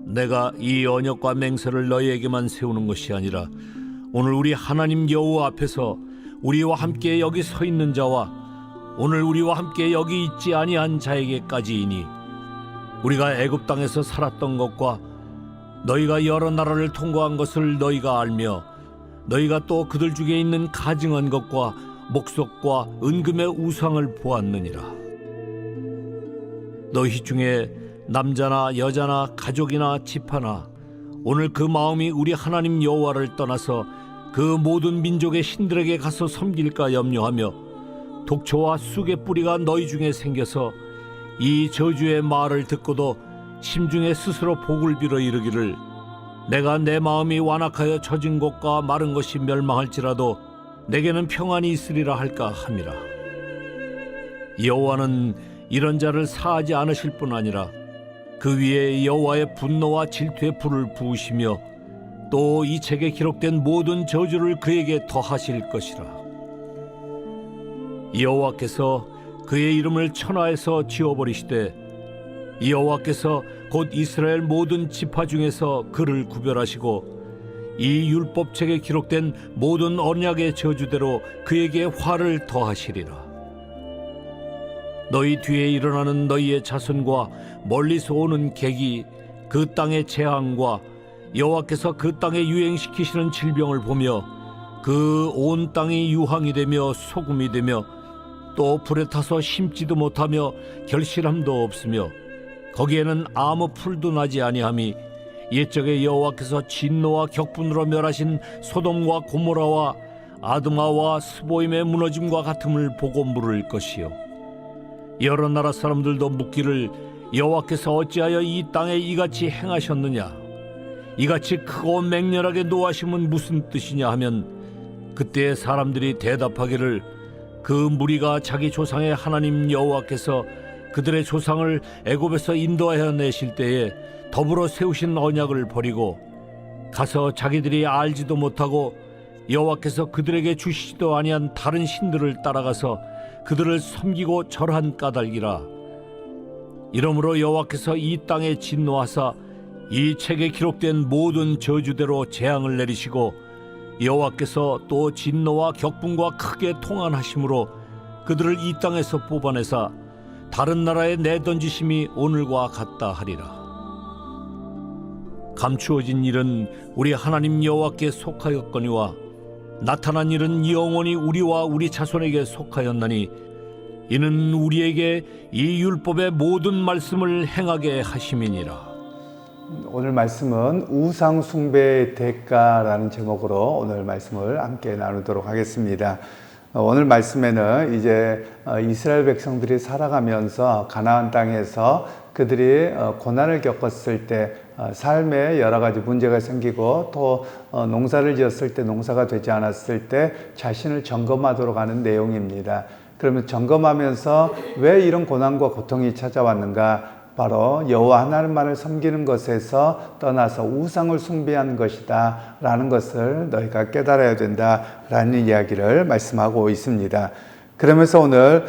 내가 이 언약과 맹세를 너희에게만 세우는 것이 아니라 오늘 우리 하나님 여호와 앞에서 우리와 함께 여기 서 있는 자와 오늘 우리와 함께 여기 있지 아니한 자에게까지이니, 우리가 애굽 땅에서 살았던 것과 너희가 여러 나라를 통과한 것을 너희가 알며 너희가 또 그들 중에 있는 가증한 것과 목석과 은금의 우상을 보았느니라. 너희 중에 남자나 여자나 가족이나 집하나 오늘 그 마음이 우리 하나님 여호와를 떠나서 그 모든 민족의 신들에게 가서 섬길까 염려하며 독초와 쑥의 뿌리가 너희 중에 생겨서 이 저주의 말을 듣고도 심중에 스스로 복을 빌어 이르기를, 내가 내 마음이 완악하여 젖은 것과 마른 것이 멸망할지라도 내게는 평안이 있으리라 할까 함이라. 여호와는 이런 자를 사하지 않으실 뿐 아니라 그 위에 여호와의 분노와 질투의 불을 부으시며 또 이 책에 기록된 모든 저주를 그에게 더하실 것이라. 여호와께서 그의 이름을 천하에서 지워버리시되 여호와께서 곧 이스라엘 모든 지파 중에서 그를 구별하시고 이 율법책에 기록된 모든 언약의 저주대로 그에게 화를 더하시리라. 너희 뒤에 일어나는 너희의 자손과 멀리서 오는 객이 그 땅의 재앙과 여호와께서 그 땅에 유행시키시는 질병을 보며 그 온 땅이 유황이 되며 소금이 되며 또 불에 타서 심지도 못하며 결실함도 없으며 거기에는 아무 풀도 나지 아니함이, 옛적에 여호와께서 진노와 격분으로 멸하신 소돔과 고모라와 아드마와 스보임의 무너짐과 같음을 보고 물을 것이요, 여러 나라 사람들도 묻기를 여호와께서 어찌하여 이 땅에 이같이 행하셨느냐, 이같이 크고 맹렬하게 노하심은 무슨 뜻이냐 하면, 그때 사람들이 대답하기를, 그 무리가 자기 조상의 하나님 여호와께서 그들의 조상을 애굽에서 인도하여 내실 때에 더불어 세우신 언약을 버리고 가서 자기들이 알지도 못하고 여호와께서 그들에게 주시지도 아니한 다른 신들을 따라가서 그들을 섬기고 절한 까닭이라. 이러므로 여호와께서 이 땅에 진노하사 이 책에 기록된 모든 저주대로 재앙을 내리시고 여호와께서 또 진노와 격분과 크게 통한하심으로 그들을 이 땅에서 뽑아내사 다른 나라에 내던지심이 오늘과 같다 하리라. 감추어진 일은 우리 하나님 여호와께 속하였거니와 나타난 일은 영원히 우리와 우리 자손에게 속하였나니, 이는 우리에게 이 율법의 모든 말씀을 행하게 하심이니라. 오늘 말씀은 우상 숭배의 대가라는 제목으로 오늘 말씀을 함께 나누도록 하겠습니다. 오늘 말씀에는 이제 이스라엘 백성들이 살아가면서 가나안 땅에서 그들이 고난을 겪었을 때 삶에 여러 가지 문제가 생기고 또 농사를 지었을 때 농사가 되지 않았을 때 자신을 점검하도록 하는 내용입니다. 그러면 점검하면서 왜 이런 고난과 고통이 찾아왔는가? 바로 여호와 하나님만을 섬기는 것에서 떠나서 우상을 숭배한 것이다 라는 것을 너희가 깨달아야 된다 라는 이야기를 말씀하고 있습니다. 그러면서 오늘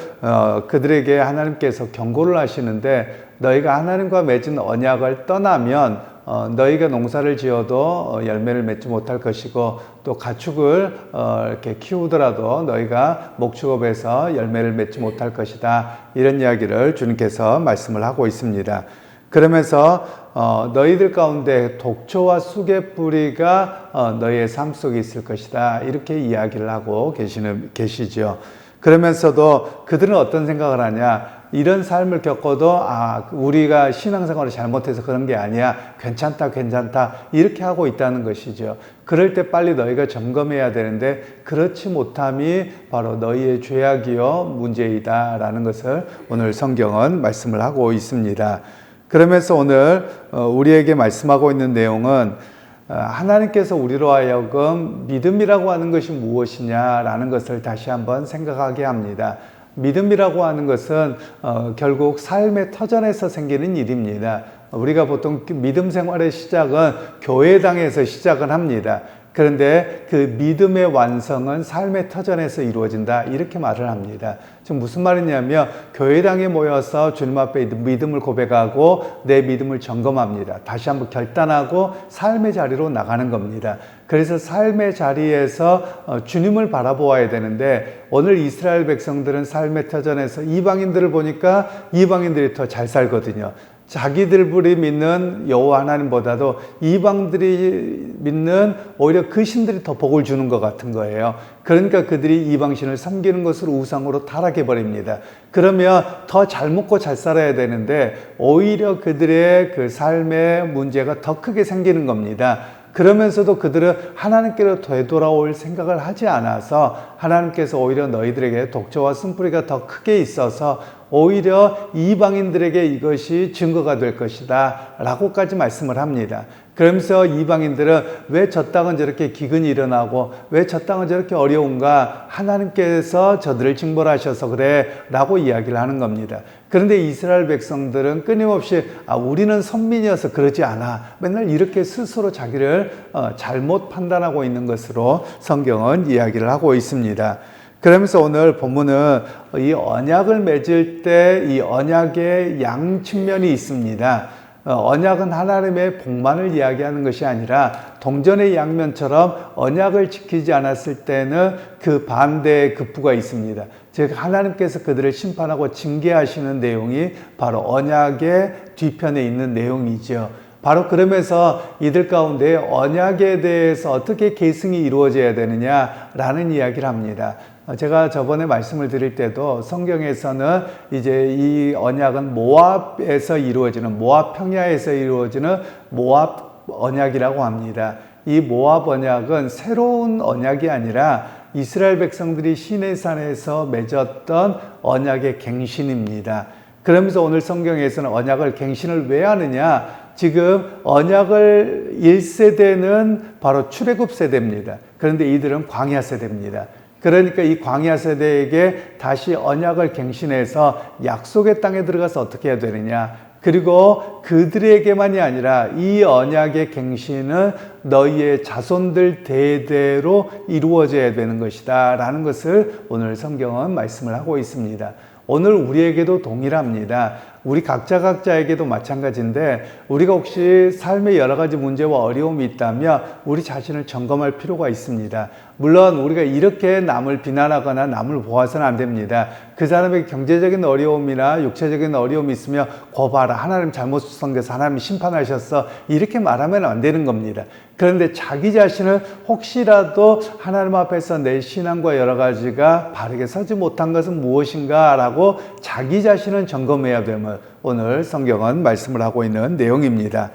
그들에게 하나님께서 경고를 하시는데, 너희가 하나님과 맺은 언약을 떠나면 너희가 농사를 지어도 열매를 맺지 못할 것이고, 또 가축을 이렇게 키우더라도 너희가 목축업에서 열매를 맺지 못할 것이다, 이런 이야기를 주님께서 말씀을 하고 있습니다. 그러면서 너희들 가운데 독초와 쑥의 뿌리가 너희의 삶 속에 있을 것이다, 이렇게 이야기를 하고 계시죠. 그러면서도 그들은 어떤 생각을 하냐, 이런 삶을 겪어도 우리가 신앙생활을 잘못해서 그런 게 아니야, 괜찮다 이렇게 하고 있다는 것이죠. 그럴 때 빨리 너희가 점검해야 되는데 그렇지 못함이 바로 너희의 죄악이요 문제이다 라는 것을 오늘 성경은 말씀을 하고 있습니다. 그러면서 오늘 우리에게 말씀하고 있는 내용은 하나님께서 우리로 하여금 믿음이라고 하는 것이 무엇이냐라는 것을 다시 한번 생각하게 합니다. 믿음이라고 하는 것은 결국 삶의 터전에서 생기는 일입니다. 우리가 보통 믿음 생활의 시작은 교회당에서 시작을 합니다. 그런데 그 믿음의 완성은 삶의 터전에서 이루어진다. 이렇게 말을 합니다. 지금 무슨 말이냐면 교회당에 모여서 주님 앞에 믿음을 고백하고 내 믿음을 점검합니다. 다시 한번 결단하고 삶의 자리로 나가는 겁니다. 그래서 삶의 자리에서 주님을 바라보아야 되는데 오늘 이스라엘 백성들은 삶의 터전에서 이방인들을 보니까 이방인들이 더 잘 살거든요. 자기들이 믿는 여호와 하나님보다도 이방들이 믿는 오히려 그 신들이 더 복을 주는 것 같은 거예요. 그러니까 그들이 이방신을 섬기는 것으로 우상으로 타락해 버립니다. 그러면 더 잘 먹고 잘 살아야 되는데 오히려 그들의 그 삶의 문제가 더 크게 생기는 겁니다. 그러면서도 그들은 하나님께로 되돌아올 생각을 하지 않아서 하나님께서 오히려 너희들에게 독주와 쓴뿌리가 더 크게 있어서 오히려 이방인들에게 이것이 증거가 될 것이다 라고까지 말씀을 합니다. 그러면서 이방인들은 왜 저 땅은 저렇게 기근이 일어나고 왜 저 땅은 저렇게 어려운가, 하나님께서 저들을 징벌하셔서 그래 라고 이야기를 하는 겁니다. 그런데 이스라엘 백성들은 끊임없이 우리는 선민이어서 그러지 않아, 맨날 이렇게 스스로 자기를 잘못 판단하고 있는 것으로 성경은 이야기를 하고 있습니다. 그러면서 오늘 본문은 이 언약을 맺을 때 이 언약의 양 측면이 있습니다. 언약은 하나님의 복만을 이야기하는 것이 아니라 동전의 양면처럼 언약을 지키지 않았을 때는 그 반대의 급부가 있습니다. 즉 하나님께서 그들을 심판하고 징계하시는 내용이 바로 언약의 뒤편에 있는 내용이죠. 바로 그러면서 이들 가운데 언약에 대해서 어떻게 계승이 이루어져야 되느냐라는 이야기를 합니다. 제가 저번에 말씀을 드릴 때도 성경에서는 이제 이 언약은 모압에서 이루어지는, 모압 평야에서 이루어지는 모압 언약이라고 합니다. 이 모압 언약은 새로운 언약이 아니라 이스라엘 백성들이 시내산에서 맺었던 언약의 갱신입니다. 그러면서 오늘 성경에서는 언약을 갱신을 왜 하느냐? 지금 언약을 1세대는 바로 출애굽 세대입니다. 그런데 이들은 광야 세대입니다. 그러니까 이 광야 세대에게 다시 언약을 갱신해서 약속의 땅에 들어가서 어떻게 해야 되느냐. 그리고 그들에게만이 아니라 이 언약의 갱신은 너희의 자손들 대대로 이루어져야 되는 것이다 라는 것을 오늘 성경은 말씀을 하고 있습니다. 오늘 우리에게도 동일합니다. 우리 각자에게도 마찬가지인데 우리가 혹시 삶의 여러 가지 문제와 어려움이 있다면 우리 자신을 점검할 필요가 있습니다. 물론 우리가 이렇게 남을 비난하거나 남을 보아서는 안 됩니다. 그 사람의 경제적인 어려움이나 육체적인 어려움이 있으면 거 봐라, 하나님 잘못 섬겨서 하나님이 심판하셨어, 이렇게 말하면 안 되는 겁니다. 그런데 자기 자신을 혹시라도 하나님 앞에서 내 신앙과 여러 가지가 바르게 서지 못한 것은 무엇인가 라고 자기 자신을 점검해야 되면 오늘 성경은 말씀을 하고 있는 내용입니다.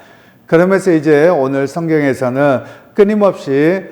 그러면서 이제 오늘 성경에서는 끊임없이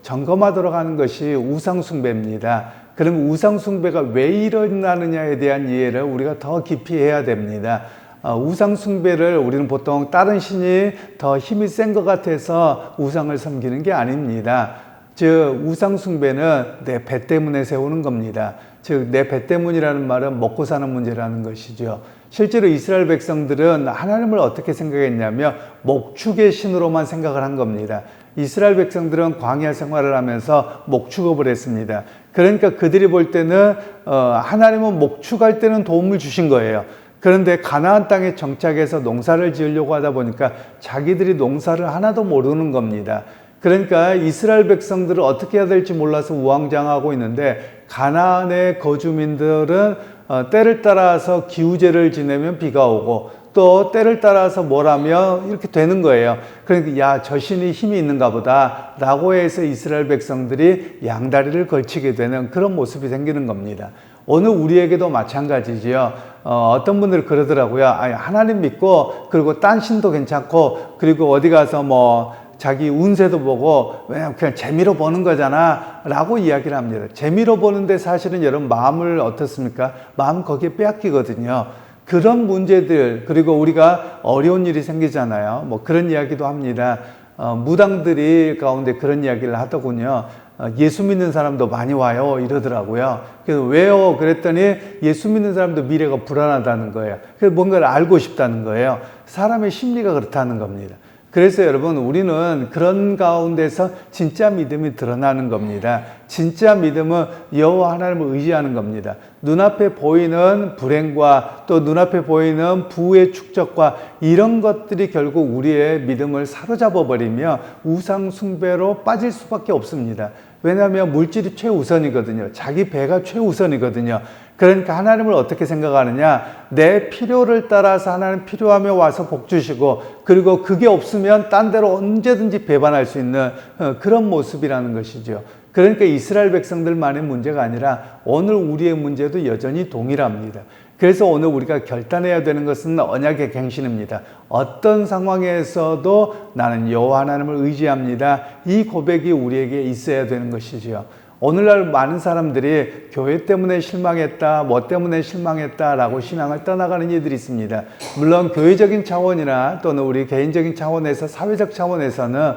점검하도록 하는 것이 우상숭배입니다. 그럼 우상숭배가 왜 일어나느냐에 대한 이해를 우리가 더 깊이 해야 됩니다. 우상숭배를 우리는 보통 다른 신이 더 힘이 센 것 같아서 우상을 섬기는 게 아닙니다. 즉 우상숭배는 내 배 때문에 세우는 겁니다. 즉 내 배 때문이라는 말은 먹고 사는 문제라는 것이죠. 실제로 이스라엘 백성들은 하나님을 어떻게 생각했냐면 목축의 신으로만 생각을 한 겁니다. 이스라엘 백성들은 광야 생활을 하면서 목축업을 했습니다. 그러니까 그들이 볼 때는 하나님은 목축할 때는 도움을 주신 거예요. 그런데 가나안 땅에 정착해서 농사를 지으려고 하다 보니까 자기들이 농사를 하나도 모르는 겁니다. 그러니까 이스라엘 백성들을 어떻게 해야 될지 몰라서 우왕좌왕하고 있는데 가나안의 거주민들은 때를 따라서 기후제를 지내면 비가 오고 또 때를 따라서 뭐라면 이렇게 되는 거예요. 그러니까 야, 저 신이 힘이 있는가 보다 라고 해서 이스라엘 백성들이 양다리를 걸치게 되는 그런 모습이 생기는 겁니다. 오늘 우리에게도 마찬가지지요. 어떤 분들이 그러더라고요. 하나님 믿고 그리고 딴 신도 괜찮고 그리고 어디 가서 뭐 자기 운세도 보고 그냥 재미로 보는 거잖아 라고 이야기를 합니다. 재미로 보는데 사실은 여러분 마음을 어떻습니까? 마음 거기에 빼앗기거든요. 그런 문제들, 그리고 우리가 어려운 일이 생기잖아요. 뭐 그런 이야기도 합니다. 무당들이 가운데 그런 이야기를 하더군요. 예수 믿는 사람도 많이 와요 이러더라고요. 그래서 왜요? 그랬더니 예수 믿는 사람도 미래가 불안하다는 거예요. 그래서 뭔가를 알고 싶다는 거예요. 사람의 심리가 그렇다는 겁니다. 그래서 여러분, 우리는 그런 가운데서 진짜 믿음이 드러나는 겁니다. 진짜 믿음은 여호와 하나님을 의지하는 겁니다. 눈앞에 보이는 불행과 또 눈앞에 보이는 부의 축적과 이런 것들이 결국 우리의 믿음을 사로잡아 버리며 우상 숭배로 빠질 수밖에 없습니다. 왜냐하면 물질이 최우선이거든요. 자기 배가 최우선이거든요. 그러니까 하나님을 어떻게 생각하느냐? 내 필요를 따라서 하나님 필요하며 와서 복 주시고, 그리고 그게 없으면 딴 데로 언제든지 배반할 수 있는 그런 모습이라는 것이죠. 그러니까 이스라엘 백성들만의 문제가 아니라 오늘 우리의 문제도 여전히 동일합니다. 그래서 오늘 우리가 결단해야 되는 것은 언약의 갱신입니다. 어떤 상황에서도 나는 여호와 하나님을 의지합니다. 이 고백이 우리에게 있어야 되는 것이지요. 오늘날 많은 사람들이 교회 때문에 실망했다, 뭐 때문에 실망했다라고 신앙을 떠나가는 이들이 있습니다. 물론 교회적인 차원이나 또는 우리 개인적인 차원에서, 사회적 차원에서는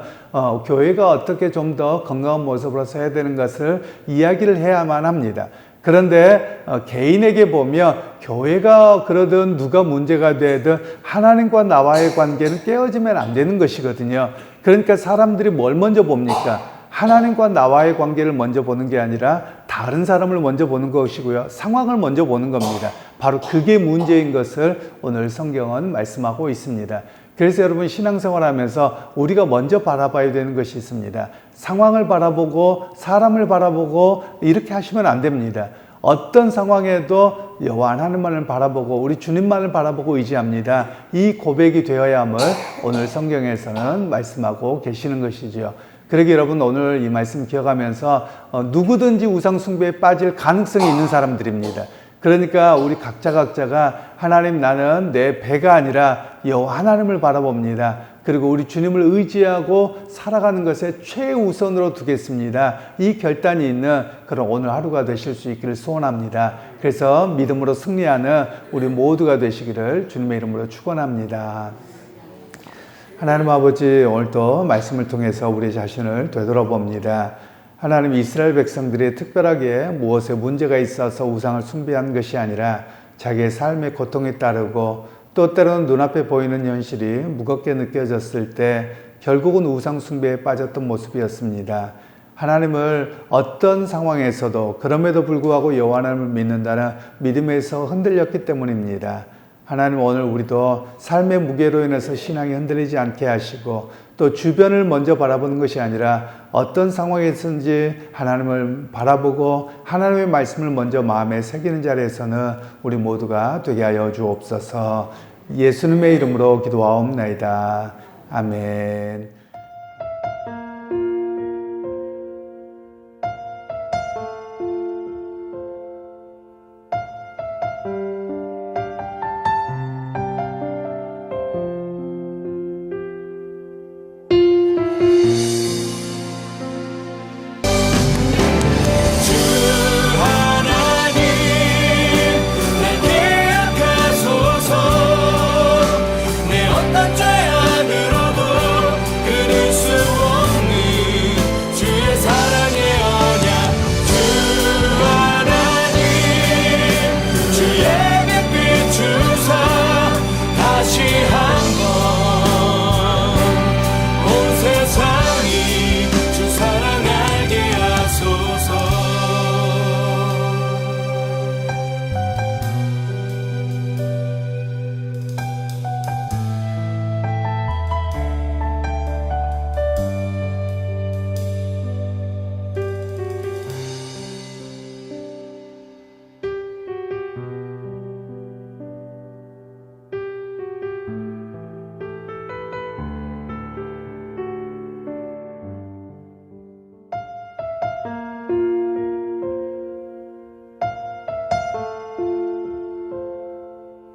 교회가 어떻게 좀 더 건강한 모습으로 서야 되는 것을 이야기를 해야만 합니다. 그런데 개인에게 보면 교회가 그러든 누가 문제가 되든 하나님과 나와의 관계는 깨어지면 안 되는 것이거든요. 그러니까 사람들이 뭘 먼저 봅니까? 하나님과 나와의 관계를 먼저 보는 게 아니라 다른 사람을 먼저 보는 것이고요. 상황을 먼저 보는 겁니다. 바로 그게 문제인 것을 오늘 성경은 말씀하고 있습니다. 그래서 여러분, 신앙생활 하면서 우리가 먼저 바라봐야 되는 것이 있습니다. 상황을 바라보고 사람을 바라보고 이렇게 하시면 안 됩니다. 어떤 상황에도 여호와 하나님만을 바라보고 우리 주님만을 바라보고 의지합니다. 이 고백이 되어야함을 오늘 성경에서는 말씀하고 계시는 것이지요. 그러기 여러분, 오늘 이 말씀 기억하면서 누구든지 우상 숭배에 빠질 가능성이 있는 사람들입니다. 그러니까 우리 각자가 하나님, 나는 내 배가 아니라 여호와 하나님을 바라봅니다. 그리고 우리 주님을 의지하고 살아가는 것에 최우선으로 두겠습니다. 이 결단이 있는 그런 오늘 하루가 되실 수 있기를 소원합니다. 그래서 믿음으로 승리하는 우리 모두가 되시기를 주님의 이름으로 축원합니다. 하나님 아버지, 오늘도 말씀을 통해서 우리 자신을 되돌아봅니다. 하나님, 이스라엘 백성들이 특별하게 무엇에 문제가 있어서 우상을 숭배한 것이 아니라 자기의 삶의 고통에 따르고 또 때로는 눈앞에 보이는 현실이 무겁게 느껴졌을 때 결국은 우상 숭배에 빠졌던 모습이었습니다. 하나님을 어떤 상황에서도 그럼에도 불구하고 여호와 하나님을 믿는다는 믿음에서 흔들렸기 때문입니다. 하나님, 오늘 우리도 삶의 무게로 인해서 신앙이 흔들리지 않게 하시고 또 주변을 먼저 바라보는 것이 아니라 어떤 상황에서든지 하나님을 바라보고 하나님의 말씀을 먼저 마음에 새기는 자리에서는 우리 모두가 되게 하여 주옵소서. 예수님의 이름으로 기도하옵나이다. 아멘.